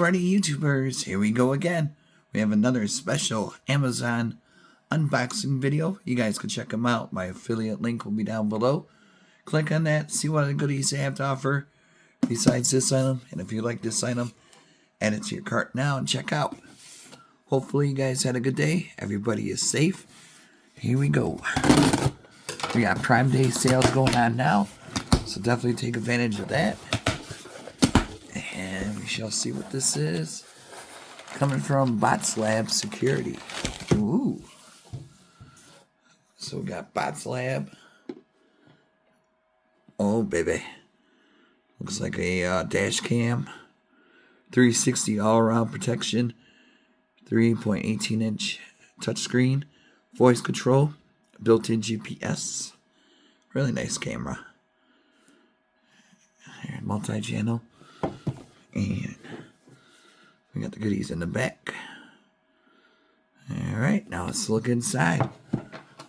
Alrighty, YouTubers, here we go again. We have another special Amazon unboxing video. You guys can check them out. My affiliate link will be down below. Click on that, see what other goodies they have to offer besides this item. And if you like this item, add it to your cart now and check out. Hopefully you guys had a good day. Everybody is safe. Here we go. We got Prime Day sales going on now, so definitely take advantage of that. And we shall see what this is. Coming from BOTSLAB Security. Ooh. So we got BOTSLAB. Oh, baby. Looks like a dash cam. 360 all-around protection. 3.18-inch touchscreen. Voice control. Built-in GPS. Really nice camera. Here, multi-channel. And we got the goodies in the back. Alright, now let's look inside.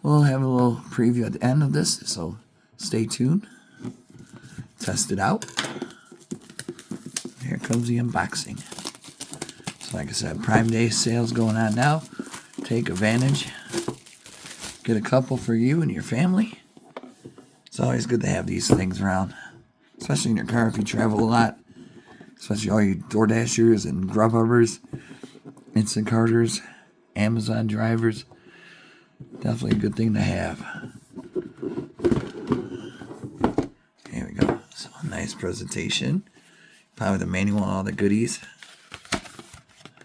We'll have a little preview at the end of this, so stay tuned. Test it out. Here comes the unboxing. So like I said, Prime Day sales going on now. Take advantage. Get a couple for you and your family. It's always good to have these things around, especially in your car if you travel a lot. Especially all you DoorDashers and Grubhubbers, Instant Carters, Amazon drivers. Definitely a good thing to have. Here we go. So a nice presentation. Probably the manual and all the goodies.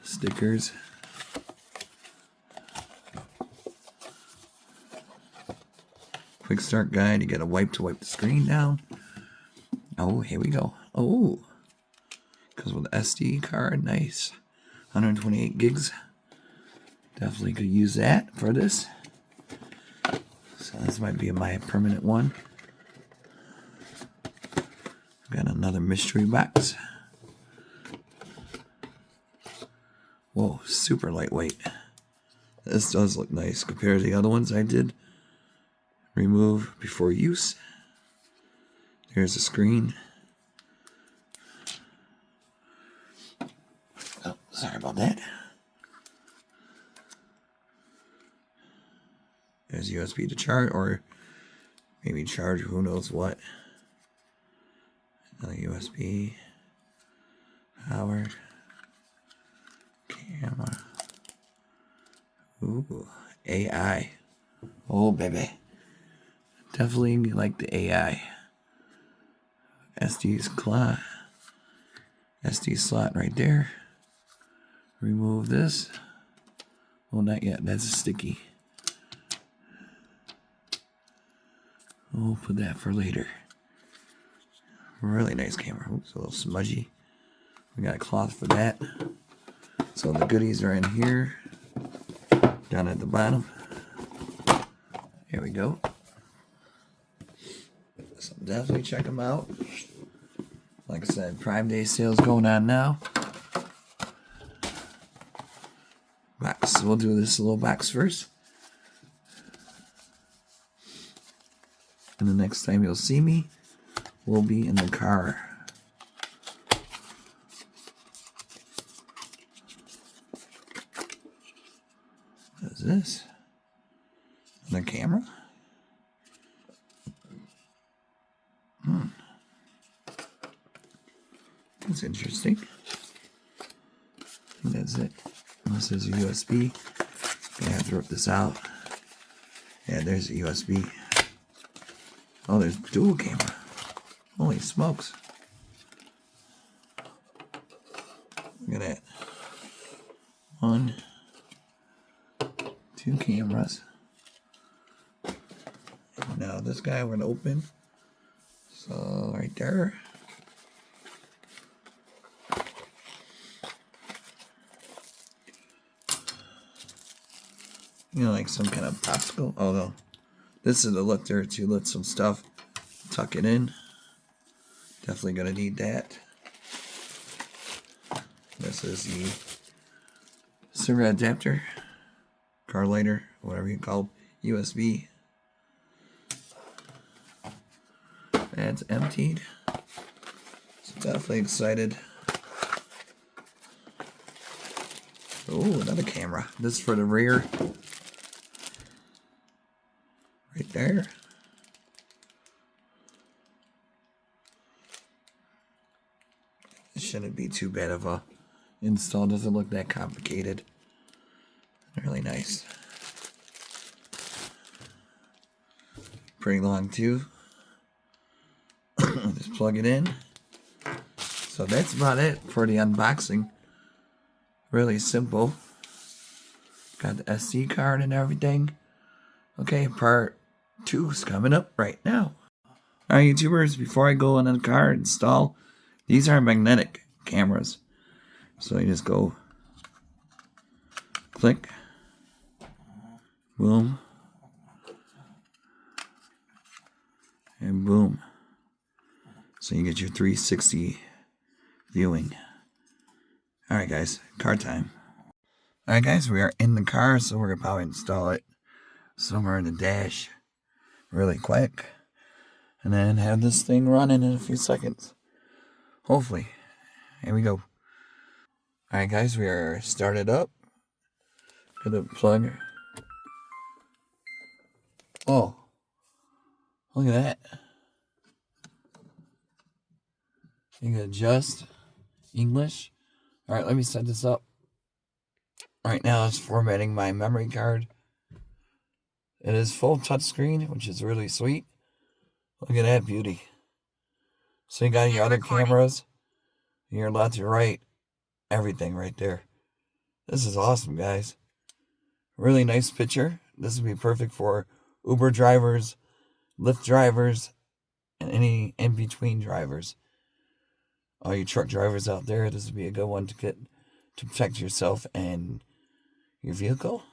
Stickers. Quick start guide. You got a wipe to wipe the screen down. Oh, here we go. Oh. Because with the SD card, nice. 128 gigs. Definitely could use that for this. So this might be my permanent one. Got another mystery box. Whoa, super lightweight. This does look nice compared to the other ones I did. Remove before use. There's the screen. Oh, sorry about that. There's USB to charge, or maybe charge who knows what. Another USB. Powered. Camera. Ooh, AI. Oh, baby. Definitely like the AI. SD slot right there. Remove this. Oh, not yet. That's a sticky. We'll put that for later. Really nice camera. Oops, a little smudgy. We got a cloth for that. So the goodies are in here. Down at the bottom. Here we go. So definitely check them out. Like I said, Prime Day sales going on now. Box. We'll do this little box first. And the next time you'll see me, we'll be in the car. What is this? The camera? That's interesting. I think that's it. Unless there's a USB. Gonna have to rip this out. Yeah, there's a USB. Oh, there's dual camera. Holy smokes. Look at that. 1, 2 cameras. Now this guy we're gonna open. So right there. You know, like some kind of popsicle. Oh no. This is a look there to let some stuff tuck it in. Definitely gonna need that. This is the cigarette adapter, car lighter, whatever you call it, USB. That's emptied. So definitely excited. Oh, another camera. This is for the rear. Right there. It shouldn't be too bad of a install. Doesn't look that complicated. Really nice. Pretty long too. Just plug it in. So that's about it for the unboxing. Really simple. Got the SD card and everything. Okay, part 2 is coming up right now. Alright, YouTubers, before I go in the car and install, these are magnetic cameras. So you just go click, boom, and boom. So you get your 360 viewing. Alright guys, car time. Alright guys, we are in the car, so we're going to probably install it somewhere in the dash really quick. And then have this thing running in a few seconds. Hopefully. Here we go. Alright guys, we are started up. Gonna plug. Oh. Look at that. You can adjust English. Alright, let me set this up. Right now it's formatting my memory card. It is full touchscreen, which is really sweet. Look at that beauty. So you got your other cameras. Your left, your right. Everything right there. This is awesome, guys. Really nice picture. This would be perfect for Uber drivers, Lyft drivers, and any in-between drivers. All you truck drivers out there, this would be a good one to get to protect yourself and your vehicle.